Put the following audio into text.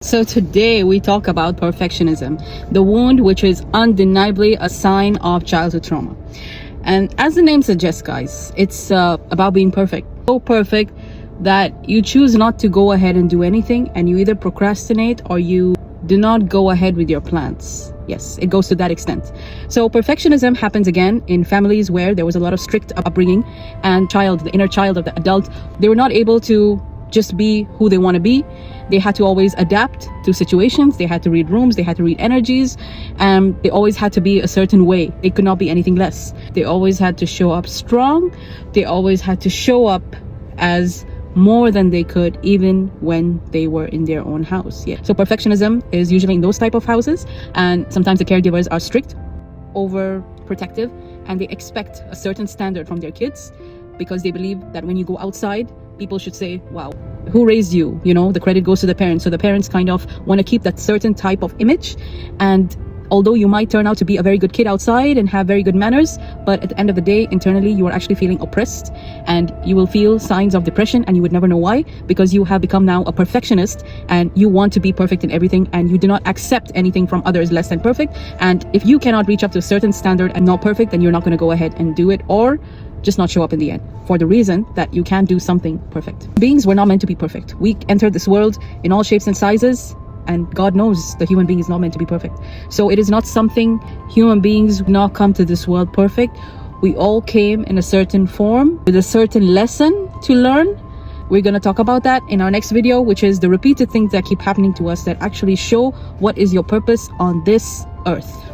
So today we talk about perfectionism, the wound which is undeniably a sign of childhood trauma. And as the name suggests, guys, it's about being perfect. So perfect that you choose not to go ahead and do anything, and you either procrastinate or you do not go ahead with your plans. Yes, it goes to that extent. So perfectionism happens again in families where there was a lot of strict upbringing, and the inner child of the adult, they were not able to just be who they want to be. They had to always adapt to situations. They had to read rooms. They had to read energies. They always had to be a certain way. They could not be anything less. They always had to show up strong. They always had to show up as more than they could, even when they were in their own house. Yeah. So perfectionism is usually in those type of houses, and sometimes the caregivers are strict, overprotective, and they expect a certain standard from their kids because they believe that when you go outside, people should say, wow, who raised you? You know, the credit goes to the parents. So the parents kind of want to keep that certain type of image. And although you might turn out to be a very good kid outside and have very good manners, but at the end of the day, internally, you are actually feeling oppressed, and you will feel signs of depression, and you would never know why, because you have become now a perfectionist and you want to be perfect in everything, and you do not accept anything from others less than perfect. And if you cannot reach up to a certain standard and not perfect, then you're not going to go ahead and do it, or just not show up in the end, for the reason that you can't do something perfect. Beings were not meant to be perfect. We entered this world in all shapes and sizes, and God knows the human being is not meant to be perfect. So it is not something, human beings do not come to this world perfect. We all came in a certain form with a certain lesson to learn. We're going to talk about that in our next video, which is the repeated things that keep happening to us that actually show what is your purpose on this earth.